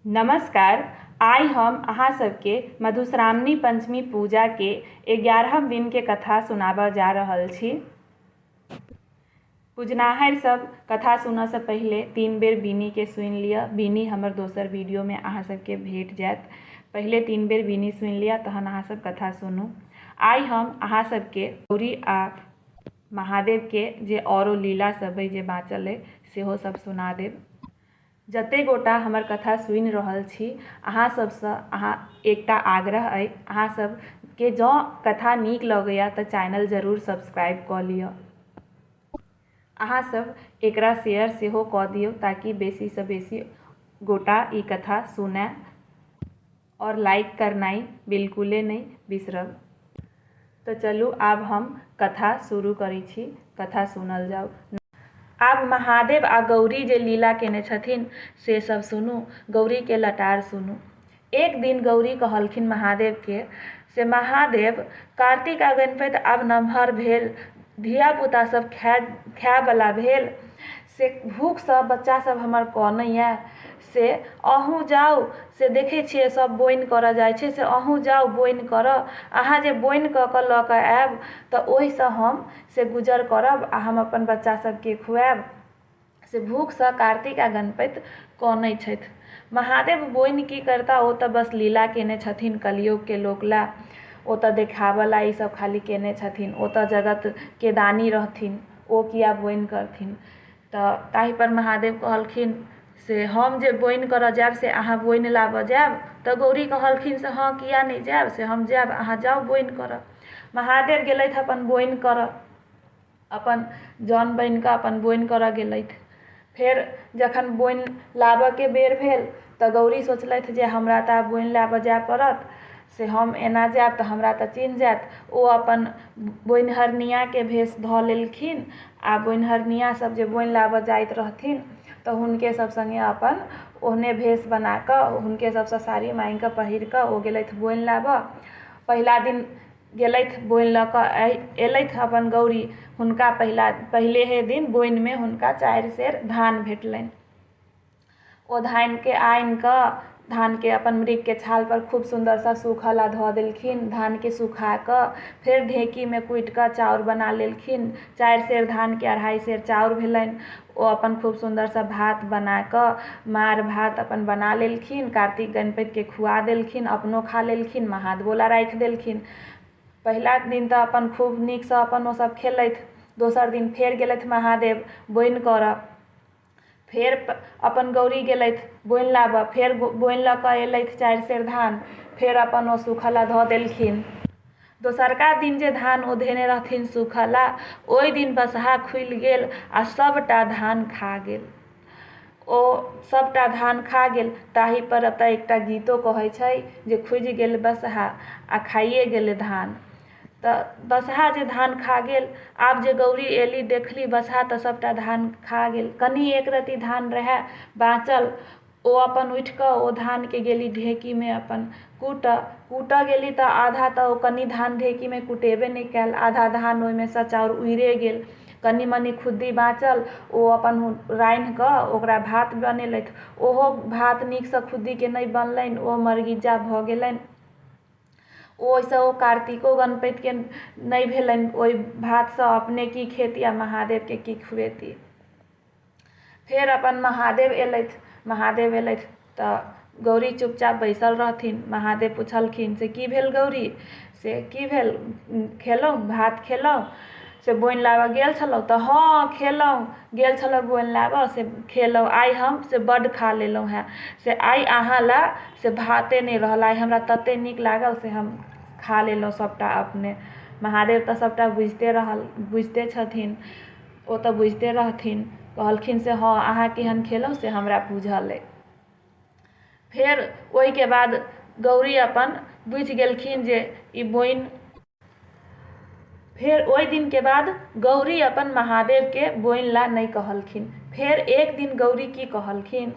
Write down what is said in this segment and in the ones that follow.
नमस्कार। आइ हम अहाँ सबके मधुश्रावणी पंचमी पूजा के 11हम दिन के कथा सुनाबऽ जा रहल छी। पूजनाहर सब कथा सुनऽ से पहिले 3 बेर बीनी के सुनि लिअ। बीनी हमर दोसर वीडियो में अहाँ सबके भेट जायत। पहिले 3 बेर बीनी सुनि लिअ तहन अहाँ सब कथा सुनू। आइ हम अहाँ सबके गौरी आ महादेव के जे औरो लीला सब अइ जे बाँचल अइ सेहो सब सुना देब। जते गोटा हमर कथा सुनि रहल छी अहाँ सबसँ एकटा आग्रह अइ, अहाँ सबके जँ कथा नीक लगैए तऽ चैनल जरूर सब्सक्राइब कऽ लिअ। अहाँ सब एकरा शेयर सेहो कऽ दियौ ताकि बेसीसँ बेसी गोटा ई कथा सुनय, और लाइक करनाइ बिल्कुले नहि बिसरब। तऽ चलू आब हम कथा शुरू करै छी, कथा सुनल जाउ। आब महादेव आ गौरी जे लीला केने छथिन से सब सुनू, गौरी के लटार सुनू। एक दिन गौरी कहलखिन महादेव के से महादेव, कार्तिक आ गणपति आब नमहर भेल, धियापुता सब खायवला भेल, से भूखसँ बच्चा सब हमर कनैए, से अहूँ जाउ, से देखै छियै सब बोनि करऽ जाइ छै, से अहूँ जाउ बोनि करऽ। अहाँ जे बोनि कऽ कऽ लऽ कऽ आयब तऽ ओहिसँ हम से गुजर करब आ हम अपन बच्चा सबके खुआएब। से भूखसँ कार्तिक आ गणपति कनै छथि। महादेव बोनि की करता, ओ तऽ बस लीला केने छथिन कलियुगके लोक ला, ओ तऽ देखावला ई सब खाली केने छथिन। ओ तऽ जगतके दानी रहथिन, ओ किया बोनि करथिन। तऽ ताहिपर महादेव कहलखिन से हम जे बोनि करऽ जायब से अहाँ बोनि लाबऽ जायब। तऽ गौरी कहलखिन से हाँ किया नहि जायब, से हम जायब, अहाँ जाउ बोनि करऽ। महादेव गेलथि अपन बोनि करऽ, अपन जन बनि कऽ अपन बोनि करऽ गेलथि। फेर जखन बोनि लाबऽके बेर भेल तऽ गौरी सोचलथि जे हमरा तऽ आब बोनि लाबऽ जाय पड़त, से हम एना जायब तऽ हमरा तऽ चिन्ह जायत। ओ अपन बोनिहरनियाके भेष धऽ लेलखिन आ बोनिहरनिया सब जे बोनि लाबऽ जाइत रहथिन तऽ हुनके सब सङ्गे अपन ओहने भेष बना कऽ हुनके सबसँ साड़ी माङ्गि कऽ पहिर कऽ ओ गेलथि बोनि लाबऽ। पहिला दिन गेलथि बोनि लऽ कऽ अयलथि अपन गौरी, हुनका पहिलेहे दिन बोनिमे हुनका 4 सेर धान भेटलनि। ओ धानके आनि कऽ धानके अपन मृगके छालपर खूब सुन्दरसँ सूखऽ धऽ देलखिन। धानके सुखा कऽ फेर ढेकीमे कुटि कऽ चाउर बना लेलखिन। 4 सेर धानके 2.5 सेर चाउर भेलनि। ओ अपन खूब सुन्दरसँ भात बना कऽ मार भात अपन बना लेलखिन, कार्तिक गणपतिके खुआ देलखिन, अपनो खा लेलखिन, महादेवो ला राखि देलखिन। पहिला दिन तऽ अपन खूब नीकसँ अपन ओ सब खेलथि। दोसर दिन फेर गेलथि महादेव बोनि करऽ। फेर अपन गौरी गेलथि बोनि लाबऽ, फेर बोनि लऽ कऽ अयलथि 4 सेर धान, फेर अपन ओ सूखऽ ला धऽ देलखिन। दोसरका दिन जे धान ओ धेने रहथिन सूखऽ ला, ओहि दिन बसहा खुलि गेल आ सबटा धान खा गेल। ओ सबटा धान खा गेल। ताहिपर एतऽ एकटा गीतो कहै छै जे खुजि गेल बसहा आ खाइए गेल धान। तऽ बसहा जे धान खा गेल, आब जे गौरी एली देखली बसहा तऽ सबटा धान खा गेल। कनि एक रत्ती धान रहै बाँचल, ओ अपन उठि कऽ ओ धानके गेली ढेकीमे अपन कूटऽ गेली तऽ आधा तऽ ओ कनि धान ढेकीमे कुटेबे नहि कयल, आधा धान ओहिमेसँ चाउर उड़िए गेल। कनि मनि खुद्दी बाँचल, ओ अपन रान्हि कऽ ओकरा भात बनेलथि। ओहो भात नीकसँ खुद्दीके नहि बनलनि, ओ मरगिज्जा भऽ गेलनि। ओहिसँ ओ कार्तिको गणपतिके नहि भेलनि, ओहि भातसँ अपने की खेती आ महादेवके की खुएती। फेर अपन महादेव अयलथि तऽ गौरी चुपचाप बैसल रहथिन। महादेव पुछलखिन से की भेल गौरी, से की भेल, खेलहुँ भात खेलहुँ, से बोनि लाबऽ गेल छलहुँ। तऽ हाँ खेलहुँ, गेल छलहुँ बोनि लाबऽ, से खेलहुँ। आइ हम से बड्ड खा लेलहुँ हेँ, से आइ अहाँ ला से भाते नहि रहल, आइ हमरा तते नीक लागल से हम खा लेलहुँ सबटा अपने। महादेव तऽ सबटा बुझिते छथिन, ओ तऽ बुझिते रहथिन। कहलखिन से हाँ अहाँ केहन खेलहुँ से हमरा बुझल अइ। फेर ओहिके बाद गौरी अपन बुझि गेलखिन जे ई बोनि। फेर ओहि दिनके बाद गौरी अपन महादेवके बोनि ला नहि कहलखिन। फेर एक दिन गौरी की कहलखिन,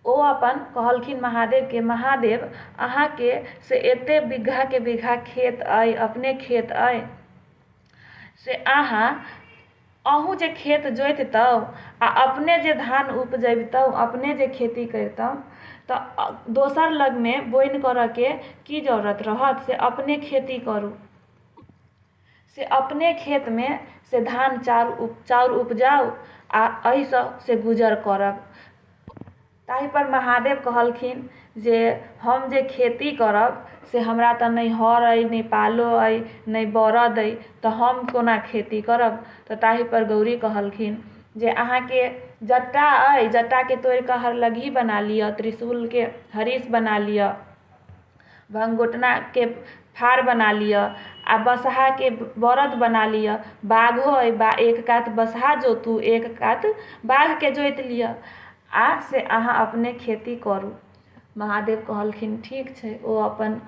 ओ अपन कहलखिन महादेवके, महादेव अहाँके से एते बीघा खेत अइ, अपने खेत अइ, से अहाँ अहूँ जे खेत जोतितौ आ अपने जे धान उपजैबतौ, अपने जे खेती करितौ, तऽ दोसर लगमे बोनि करऽके की जरूरत रहत। से अपने खेती करू, से अपने खेतमे से धान चाउर उपजाउ आ एहिसँ से गुजर करब। ताहि पर महादेव कहलखिन जे हम जे खेती करब से हमरा तऽ नहि हर अइ, नहि पालो अइ, नहि बरद अइ, तऽ हम कोना खेती करब। तऽ ताहि पर गौरी कहलखिन जे अहाँके जट्टा अइ, जट्टाके तोड़ि कऽ हरलघी बना लिअ, त्रिशूलके हरीश बना लिअ, भंगोटनाके फार बना लिअ आ बसहाके बरद बना लिअ। बाघो अइ, एक कात बसहा जोतू, एक कात बाघके जोति लिअ आ से अहाँ अपने खेती करू। महादेव कहलखिन ठीक छै। ओ अपन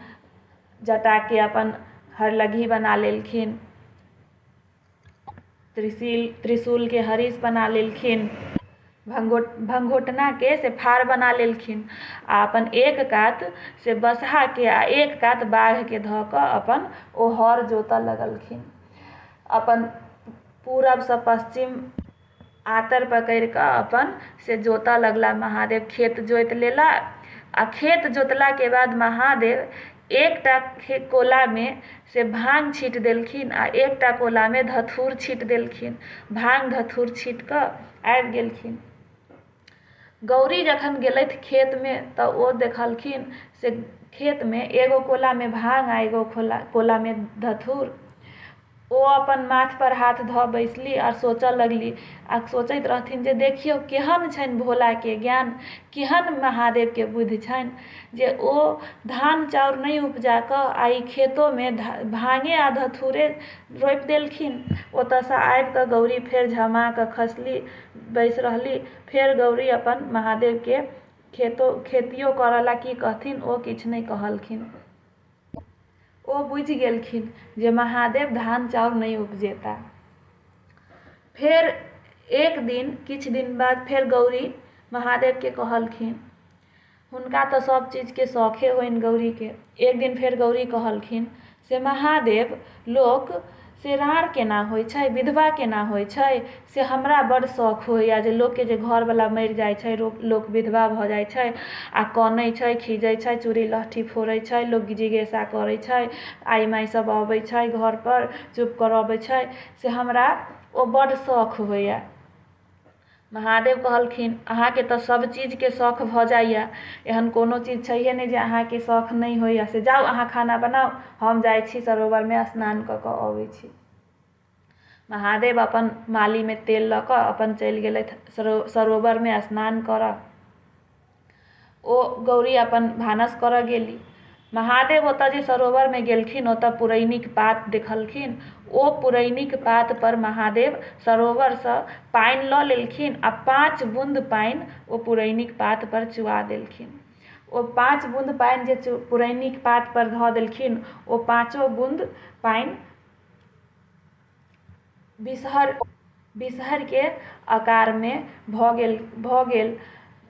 जटाके अपन हरलघी बना लेलखिन, त्रिशूलके हरीश बना लेलखिन, भंगोटनाके से फार बना लेलखिन आ अपन एक कात से बसहाके आ एक कात बाघके धऽ कऽ अपन ओ हर जोतऽ लगलखिन। अपन पूरबसँ पश्चिम आतर पकड़ि कऽ अपन से जोतऽ लगला महादेव। खेत जोति लेला आ खेत जोतलाके बाद महादेव एकटा कोलामे से भांग छीट देलखिन आ एकटा कोलामे धथूर छीट देलखिन। भांग धथूर छीट कऽ आबि गेलखिन। गौरी जखन गेलथि खेतमे तऽ ओ देखलखिन से खेतमे एगो कोलामे भांग आ एगो कोलामे धथूर। ओ अपन माथ पर हाथ धऽ बैसली आ सोचऽ लगली आ सोचैत रहथिन जे देखियौ केहन छनि भोलाके ज्ञान, केहन महादेवके बुद्धि छनि जे ओ धान चाउर नहि उपजा कऽ आ ई खेतोमे भांगे आ धथूरे रोपि देलखिन। ओतऽसँ आबि कऽ गौरी फेर झमा कऽ खसली, बैस रहली। फेर गौरी अपन महादेवके खेतियो करऽ ला की कहथिन ओ किछु नहि कहलखिन। ओ बुझि गेलखिन जे महादेव धान चाउर नहि उपजेता। फेर एक दिन किछु दिन बाद फेर गौरी महादेवके कहलखिन, हुनका तऽ सब चीजके शौखे होइन गौरीके। एक दिन फेर गौरी कहलखिन से महादेव लोक से राँड़ केना होइ छै, विधवा केना होइ छै, से हमरा बड़ शौख होइए जे लोकके जे घरवला मरि जाइ छै, लोक विधवा भऽ जाइ छै आ कनै छै, खीजै छै, चूड़ी लहठी फोड़ै छै, लोक जिज्ञासा करै छै, आइ माइ सब अबै छै घर पर चुप करबै छै, से हमरा ओ बड़ शौख होइए। महादेव कहलखिन अहाँके तऽ सब चीजके शौख भऽ जाइए, एहन कोनो चीज छैहे नहि जे अहाँके शौख नहि होइए। से जाउ अहाँ खाना बनाउ, हम जाइ छी सरोवरमे स्नान कऽ कऽ अबै छी। महादेव अपन मालीमे तेल लऽ कऽ अपन चलि गेलथि सरोवरमे स्नान करऽ। ओ गौरी अपन भानस करऽ गेली। महादेव ओतऽ जे सरोवरमे गेलखिन ओतऽ पुरैनीक पात देखलखिन। ओ पुरैनीक पात पर महादेव सरोवरसँ पानि लऽ लेलखिन आ 5 बूंद पानि ओ पुरैनीक पात पर चुआ देलखिन। ओ 5 बूंद पानि जे पुरैनीक पात पर धऽ देलखिन, ओ 5 बूंद पानि बिसहरके आकारमे भऽ गेल।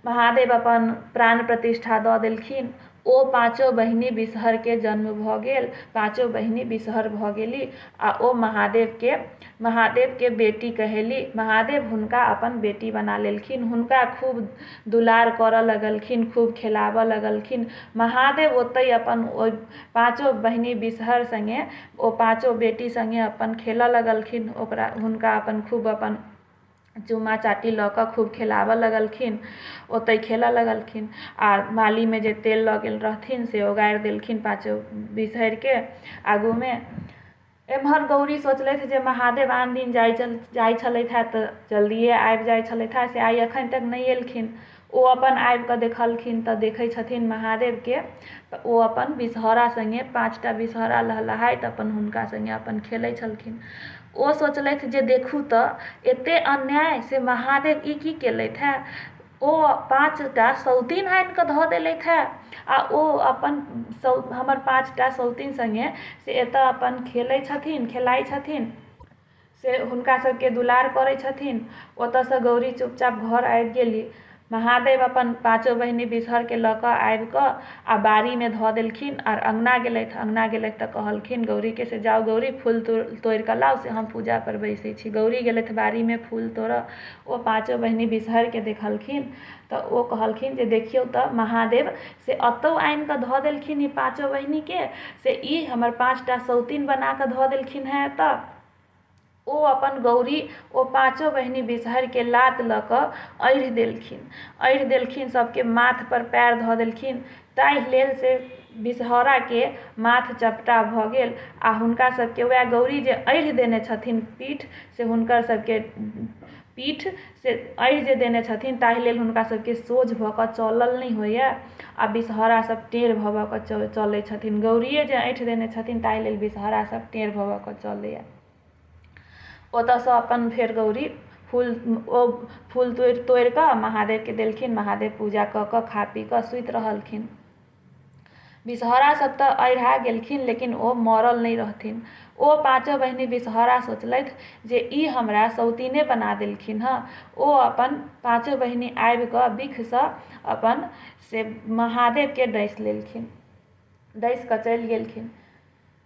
महादेव अपन प्राण प्रतिष्ठा दऽ देलखिन। ओ 5 बहिनी बिसहरके जन्म भऽ गेल, 5 बहिनी बिसहर भऽ गेली आ ओ महादेवके बेटी कहेली। महादेव हुनका अपन बेटी बना लेलखिन, हुनका खूब दुलार करऽ लगलखिन, खूब खेलाबऽ लगलखिन। महादेव ओतहि अपन ओहि 5 बहिनी बिसहर सङ्गे, ओ 5 बेटी सङ्गे अपन खेलऽ लगलखिन। हुनका अपन खूब अपन चुम्मा चाटी लऽ कऽ खूब खेलाबऽ लगलखिन, ओतहि खेलऽ लगलखिन आ मालीमे जे तेल लऽ गेल रहथिन से ओगारि देलखिन 5 बिसहरके आगूमे। एम्हर गौरी सोचलथि जे महादेव आन दिन जाइ छलथि हेँ तऽ जल्दिए आबि जाइ छलथि हेँ, से आइ एखन तक नहि एलखिन। ओ अपन आबि कऽ देखलखिन तऽ देखै छथिन महादेवके, ओ अपन बिसहरा सङ्गे 5टा बिसहरा लहलहाइत अपन हुनका सङ्गे अपन खेलै छलखिन। ओ सोचलथि जे देखू तऽ एतेक अन्याय, से महादेव ई की केलथि हेँ। ओ 5टा सौतीन आनि कऽ धऽ देलथि हेँ आ ओ अपन हमर 5टा सौतीन सङ्गे से एतऽ अपन खेलै छथिन, खेलाइ छथिन, से हुनका सबके दुलार करै छथिन। ओतऽसँ गौरी चुपचाप घर आबि गेली। महादेव अपन पाँचों बहिनी बिसहर के लऽ कऽ आबि कऽ आ बाड़ी में धऽ देलखिन और अंगना गेलथि तऽ कहलखिन गौरी के से जाओ गौरी फूल तोड़ कऽ लाओ से हम पूजा पर बैसै छी। गौरी गेलथि बाड़ी में फूल तोड़ऽ। ओ पाँचों बहिनी बिसहर के देखलखिन तऽ ओ कहलखिन जे देखियौ तऽ महादेव से अतौ आनि कऽ धऽ देलखिन ई पाँचों बहिनी के, से ई हमर 5टा सौतीन बना कऽ धऽ देलखिन हैं एतऽ। ओ अपन गौरी ओ पाँचों बहिनी बिसहर के लात लऽ कऽ अढ़ि देलखिन सबके माथ पर पैर धऽ देलखिन। ताहि लेल से बिसहरा के माथ चपटा भऽ गेल आ हुनका सबके वएह गौरी जे अढ़ि देने छथिन पीठ से हुनकर सबके पीठ से अढ़ि जे देने छथिन ताहि लेल हुनका सबके सोझ भऽ कऽ चलल नहि होइए आ बिसहरा सब टेढ़ भऽ कऽ चलै छथिन। गौरिये जे अढ़ि देने छथिन ताहि लेल बिसहरा सब टेढ़ भऽ कऽ चलैए। ओतऽसँ अपन फेर गौरी फूल तोड़ि कऽ महादेव के देलखिन। महादेव पूजा कऽ कऽ खा पी कऽ सुति रहलखिन। बिसहरा सब तऽ अढ़ा गेलखिन लेकिन ओ मरल नहीं रहथिन। ओ पाँचों बहिनी बिसहरा सोचलथि जे ई हमरा सौतीने बना देलखिन हँ। ओ अपन पाँचों बहिनी आबि कऽ बिखसँ अपन से महादेव के डसि लेलखिन, डसि कऽ चलि गेलखिन।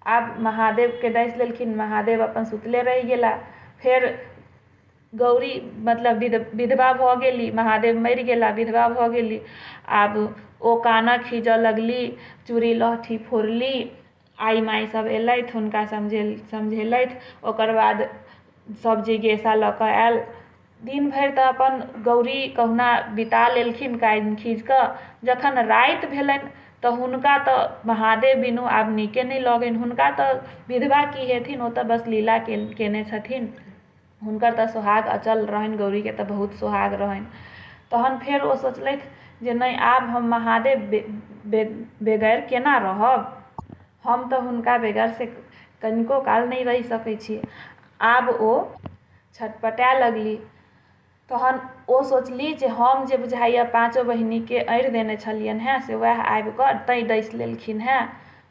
आब महादेव के डसि लेलखिन, महादेव अपन सुतले रहि गेला। फेर गौरी मतलब विधवा भऽ गेली, महादेव मरि गेला, विधवा भऽ गेली। आब ओ कानऽ खींचऽ लगली, चूड़ी लहठी फोड़ली। आई माई सब एलथि, हुनका समझेलथि। ओकर बाद सब जिज्ञासा लऽ कऽ आयल। दिन भरि तऽ अपन गौरी कहुना बिता लेलखिन कानि खींच कऽ। जखन राति भेलनि तऽ हुनका तऽ महादेव बिनु आब नीके नहि लगनि। हुनका तऽ विधवा की हेथिन, ओ तऽ बस लीला केने छथिन। हुनकर तऽ सोहाग अचल रहनि, गौरी के तऽ बहुत सोहाग रहनि। तहन फेर ओ सोचलथि जे नहि आब हम महादेव बेगर केना रहब, हम तऽ हुनका बेगर से कनिको काल नहीं रहि सकै छी। आब ओ छटपटाए लगली। तहन ओ सोचली जे हम जे बुझाइए पाँचों बहिनी के अढ़ि देने छलियनि हैं से वएह आबि कऽ तैं डसि लेलखिन हैं।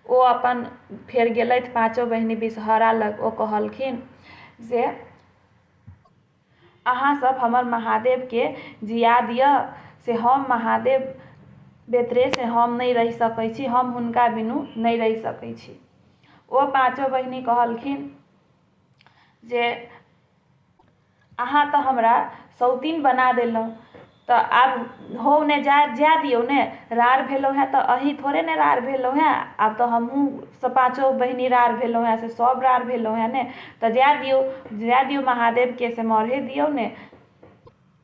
ओ अपन फेर गेलथि पाँचों बहिनी बिसहरा लग। ओ कहलखिन जे अहाँ सब हमर महादेव के जिया दिअ, से हम महादेव बेतरे से हम नहीं रहि सकै छी, हम हुनका बिनु नहीं रहि सकै छी। ओ पाँचों बहिनी कहलखिन जे अहाँ तऽ हमरा सौतीन बना देलहुँ, तऽ आब हो ने जा दियौ ने, रार भेलहुँ हैं तऽ अहीं थोड़े ने रार भेलहुँ हैं, आब तऽ हमहूँ सब पाँचों बहिनी रार भेलहुँ हैं, से सब रार भेलहुँ हैं ने, तऽ जा दियौ महादेव के से मरहे दियौ ने।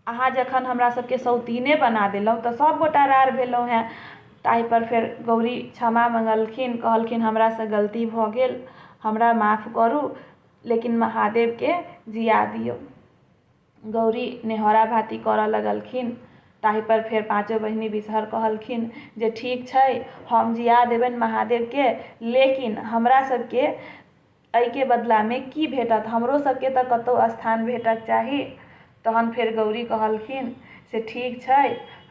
अहाँ जखन हमरा सबके सौतीने बना देलहुँ तऽ सब गोटा रार भेलहुँ हैं। ताहि पर फेर गौरी क्षमा मंगलखिन, कहलखिन हमरा से गलती भऽ गेल, हमरा माफ करू, लेकिन महादेव के जिया दियौ। गौरी नेहरा भाती करऽ लगलखिन। ताहि पर फेर पाँचों बहिनी बिसहर कहलखिन जे ठीक छै, हम जिया देबनि महादेव के, लेकिन हमरा सबके एहि के बदला में की भेटत, हमरो सबके तऽ कतौ स्थान भेटक चाही। तहन फेर गौरी कहलखिन से ठीक छै,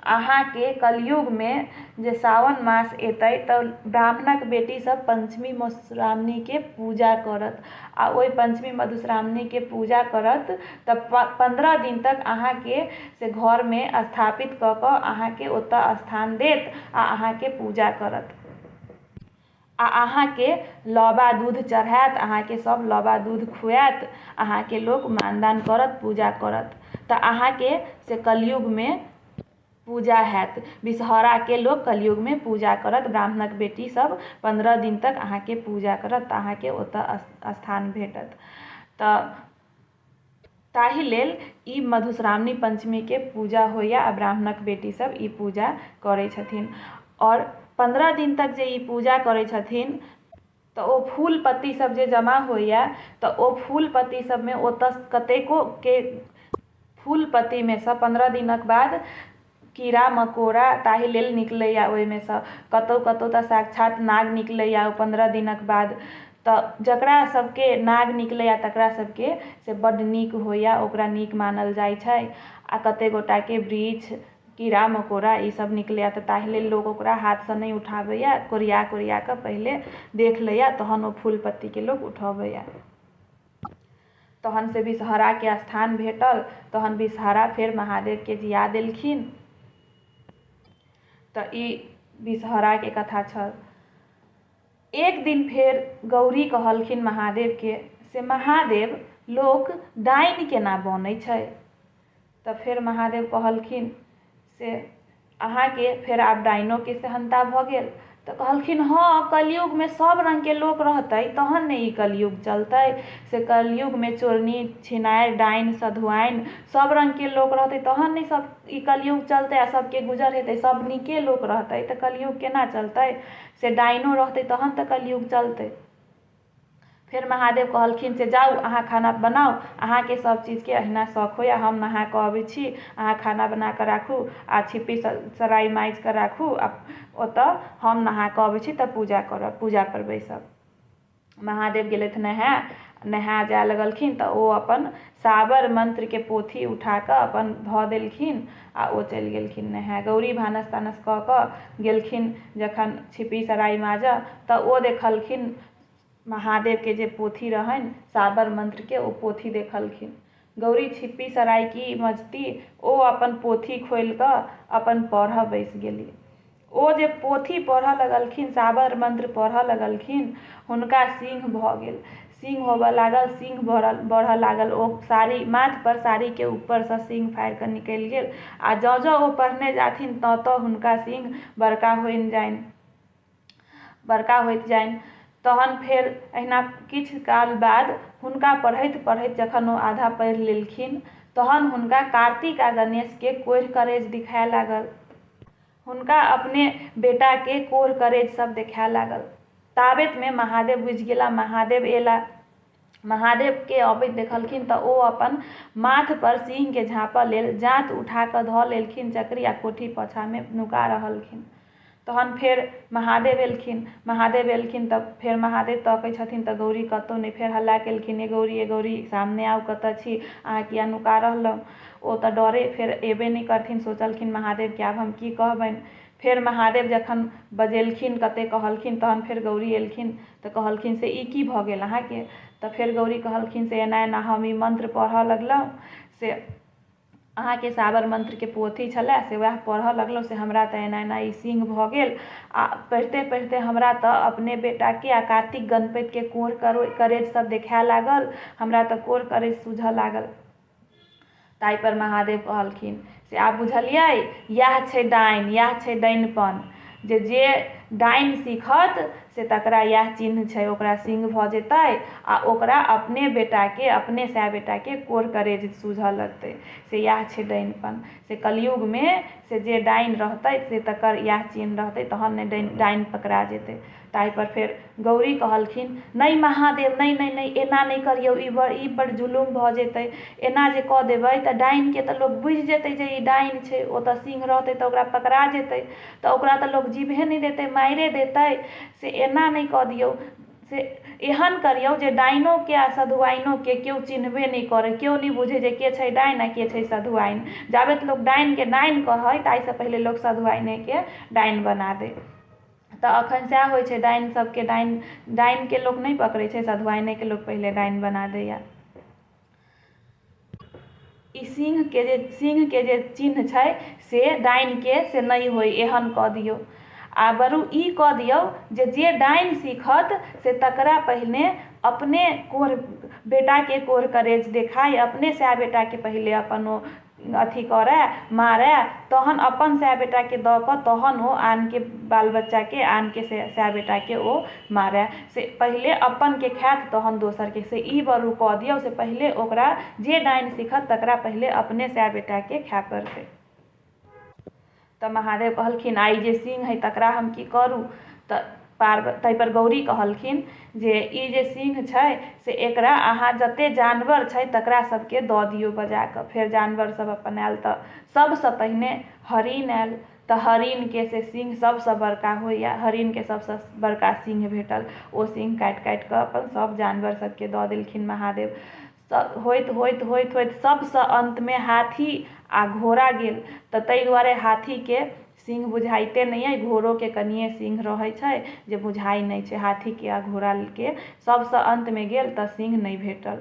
अहाँ के कलयुग में जे सावन मास एतै तऽ ब्राह्मणक बेटी सब पंचमी मधुश्रावणी के पूजा करत, आ ओहि पंचमी मधुश्रावणी के पूजा करत तऽ 15 दिन तक अहाँ के से घर में स्थापित कऽ कऽ अहाँ के ओतऽ स्थान देत आ अहाँ के पूजा करत, आ अहाँ के लौबा दूध चढ़ायत, अहाँ के सब लौबा दूध खुआत, अहाँ के लोग मानदान करत, पूजा करत, तऽ अहाँ के से कलयुग में पूजा हैत। बिसहरा के लोग कलयुग में पूजा करत, ब्राह्मणक बेटी सब 15 दिन तक अहाँ के पूजा करत, तऽ अहाँ के ओतऽ स्थान भेटत। तऽ ताहि लेल ई मधुश्रावणी पंचमी के पूजा होइए आ ब्राह्मणक बेटी सब ई पूजा करै छथिन। और 15 दिन तक जे ई पूजा करै छथिन तऽ ओ फूल पत्ती सब जे जमा होइए तऽ ओ फूल पत्ती सब में ओतऽ कतेको के फूल पत्ती में सँ 15 दिनक बाद कीड़ा मकोड़ा ताहि लेल निकलैए। ओहिमे सँ कतौ तऽ साक्षात नाग निकलैए ओ 15 दिनक बाद। तऽ जकरा सबके नाग निकलैए तकरा सबके से बड्ड नीक होइए, ओकरा नीक मानल जाइ छै। आ कते गोटा के वृक्ष कीड़ा मकोड़ा ई सब निकलैए तऽ ताहि लेल लोग ओकरा हाथ से नहीं उठाबैए, कोरिया कऽ पहिले देख लैए, तहन ओ फूल पत्ती के लोग उठबैए। तहन से बिसहरा के स्थान भेटल, तहन बिसहरा फेर महादेव के जिया देलखिन। तो ई विषहरा के कथा छल। एक दिन फिर गौरी कहलखिन महादेव के से महादेव लोक डाइन केना बनै छै। तो फिर महादेव कहलखिन से अहाँ के फिर आब डाइनो के सेहनता भ गेल। तो कहलखिन हाँ कलयुग में सब रंग के लोक रहते तहन ने ई कलयुग चलते। से कलयुग में चोरनी छिनार डाइन सधुआइन सब रंग के लोक रहते तहन ने सब ई कलयुग चलते आ सबके गुजर हेतै। सब नीके लोक रहते तो कलयुग केना चलते। से डाइनो रहते तहन तो कलयुग चलते। फिर महादेव कहलखिन से जाऊ अहाँ खाना बनाओ, अहाँ के सब चीज के अहिना शौक होइए, हम नहा के अबै छी, अहाँ खाना बना के राखू आ छिपी सराई माइज के राखू आ ओतऽ हम नहा के अबै छी तब पूजा करब, पूजा करबै सब। महादेव गेलथ नहा जाए लगलखिन तो ओ अपन साबर मंत्र के पोथी उठा के अपन धऽ देलखिन आ ओ चलि गेलखिन नहाए। गौरी भानस तानस कऽ के गेलखिन जखन छिपी सराई माजऽ तऽ ओ देखलखिन महादेव के जे पोथी रहन साबर मंत्र के ओ पोथी देखलखिन। गौरी छिपी सराई की मजती ओ अपन पोथी खोल के अपन पढ़ऽ बैस गेली। ओ जे पोथी पढ़ऽ लगलखिन साबर मंत्र पढ़ऽ लगलखिन हुनका सिंह भऽ गेल, सिंह होबऽ लागल, सिंह बढ़ऽ लागल। ओ साड़ी माथ पर साड़ी के ऊपर से सिंह फाड़ि के निकलि गेल आ जँ जँ ओ पढ़ने जाथिन तँ हुनका सिंह बड़का होइत जाइन। तहन फेर अहिना किछु काल बाद हुनका पढ़ैत पढ़ैत जखन ओ आधा पढ़ि लेलखिन तहन हुनका कार्तिक आ गणेश के कोढ़ करेज दिखाए लागल। हुनका अपने बेटा के कोढ़ करेज सब देखाए लागल। ताबत में महादेव बुझि गेला, महादेव एला। महादेव के अबैत देखलखिन तऽ ओ अपन माथ पर सिंह के झाँपऽ लेल जाँत उठा कऽ धऽ लेलखिन चक्री आ कोठी पाछा में नुका रहलखिन। तहन फेर महादेव एलखिन तब फेर महादेव तकै छथिन तऽ गौरी कतौ नहि। फेर हल्ला केलखिन ए गौरी सामने आउ, कतऽ छी, अहाँ किया नुका रहलहुँ। ओ तऽ डरे फेर एबे नहि करथिन। सोचलखिन महादेव के आब हम की कहबनि। फेर महादेव जखन बजेलखिन कते कहलखिन तहन फेर गौरी एलखिन तऽ कहलखिन से ई की भऽ गेल अहाँके। तऽ फेर गौरी कहलखिन से एना एना हम ई मंत्र पढ़ऽ लगलहुँ से अहाँ के साबर मंत्र के पोथी छलै से वएह पढ़ऽ लगलहुँ से हमरा तऽ एना एना ई सिंह भऽ गेल आ पढ़िते पढ़िते हमरा तऽ अपने बेटा के आ कार्तिक गणपति के कोढ़ करेज सब देखाए लागल, हमरा तऽ कोढ़ करेज सूझऽ लागल। ताहि पर महादेव कहलखिन से आब बुझलियै इएह छै डाइन, इएह छै डाइनपन। जे डाइन सीखत से तकरा इएह चिन्ह छै, ओकरा सिंह भऽ जेतै आ ओकरा अपने बेटा के अपने सै बेटा के कोढ़ करेज सूझऽ लगतै। से इएह छै डाइनपन। से कलयुग में से जे डाइन रहतै से तकर इएह चिन्ह रहतै तहन ने डाइन पकड़ा जेतै। ताहि पर फेर गौरी कहलखिन नहि महादेव नहि एना नहि करियौ, ई बड़ जुलुम भऽ जेतै। एना जे कऽ देबै तऽ डाइन के तऽ लोक बुझि जेतै जे ई डाइन छै, ओ तऽ सिंह रहतै तऽ ओकरा पकड़ा जेतै तऽ ओकरा तऽ लोक जीभे नहि देतै, माइरे देतै। से एना नहि कऽ दियौ, से एहन करियौ जे डाइनो के आ सधुआइनो के केओ चिन्हबे नहि करे, केओ नहि बुझे जे के छै डाइन आ के छै सधुआइन। जाबत लोक डाइन के डाइन कहै ताहिसँ पहिले लोक सधुआइने के डाइन बना दै। तऽ अखन सएह होइ छै, डाइन सबके डाइन के लोक नहि पकड़ै छै, सधुआइने के लोक पहिले डाइन बना दैया। ई सिंह के जे चिन्ह छै से डाइन के से नहीं होई, एहन कऽ दियौ। आ बरू ई कऽ दियौ जे डाइन सीखत से तकरा पहिने अपने बेटा के कोढ़ करेज देखाय, अपने सै बेटा के पहिले अपन ओ अथी करे मारे, तहन अपन सै बेटा के दऽ कऽ तहन ओ आन के बाल बच्चा के आन के सै बेटा के ओ मारे। से पहिले अपन के खायत तहन दोसर के। से ई बरू कऽ दियौ से पहिले ओकरा जे डाइन सीखत तकरा पहिले अपने सै बेटा के खाय पड़तै। तऽ महादेव कहलखिन आई जे सिंह है तकरा हम की करू। ताहि पर गौरी कहलखिन जे ई जे सिंह छै से एकरा अहाँ जते जानवर छै तकरा सबके दऽ दियौ बजा कऽ। फेर जानवर सब अपन आयल तऽ सबसँ पहिने हरिण आयल तऽ हरिण के से सिंह सबसँ बड़का होइया, हरिण के सबसँ बड़का सिंह भेटल। ओ सिंह काटि काटि कऽ अपन सब जानवर सबके दऽ देलखिन महादेव। होइत होइत होइत होइत सबसँ अंत में हाथी आ घोड़ा गेल तऽ ताहि दुआरे हाथी के सिंह बुझाइते नहीं है, घोड़ो के कनिए सिंह रहै छै जे बुझाइ नहीं छै। हाथी के आ घोड़ा के सबसँ अंत में गेल तऽ सिंह नहीं भेटल।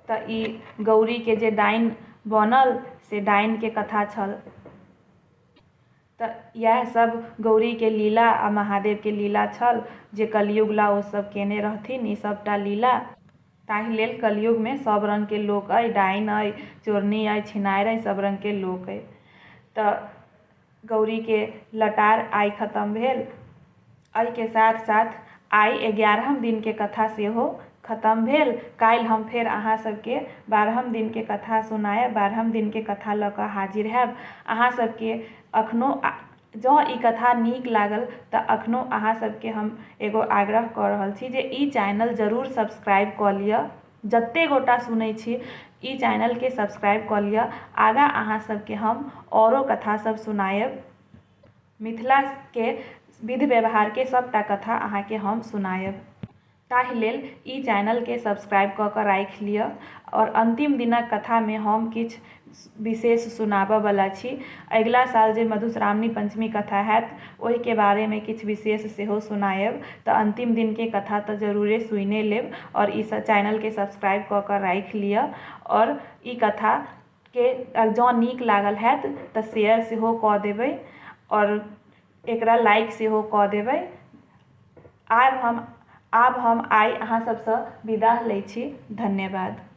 तऽ ई गौरी के जे डाइन बनल से डाइन के कथा छल। तऽ इएह सब गौरी के लीला आ महादेव के लीला छल जे कलयुग ला ओ सब केने रहथिन ई सबटा लीला। ताहि लेल कलयुग में सब रंग के लोक अइ, डाइन अइ, चोरनी अइ, छिनार अइ, सब रंग के लोक अइ। तऽ गौरी के लटार आइ खत्म भेल। एहि के साथ साथ आइ 11हम दिन के कथा सेहो खत्म भेल। काल्हि हम फेर अहाँ सबके 12हम दिन के कथा सुनायब, 12हम दिन के कथा लऽ कऽ हाजिर हैब। अहाँ सबके अखनो जँ ई कथा नीक लागल तऽ अखनो अहाँ सबके हम एगो आग्रह कऽ रहल छी जे ई चैनल जरूर सब्सक्राइब कऽ लिअ। जते गोटा सुनै छी ई चैनल के सब्सक्राइब कऽ लिअ। आगाँ अहाँ सबके हम औरो कथा सब सुनायब। मिथिला के विधि व्यवहार के सबटा कथा अहाँ के हम सुनायब। ताहि लेल ई चैनल के सब्सक्राइब कऽ कऽ राखि लिअ। और अंतिम दिनक कथा में हम किछ विशेष सुनाबऽ वाला छी। अगिला साल जे मधुश्रावणी पंचमी कथा हैत ओहि के बारे में किछ विशेष सेहो सुनायब। तऽ अंतिम दिन के कथा तऽ जरूरे सुने लेब और ई चैनल के सब्सक्राइब कऽ कऽ राखि लिअ। और ई कथा के जँ नीक लागल हैत तऽ शेयर सेहो कऽ देबै और एकरा लाइक सेहो कऽ देबै। आब हम आइ अहाँ सबसँ विदा लै छी। धन्यवाद।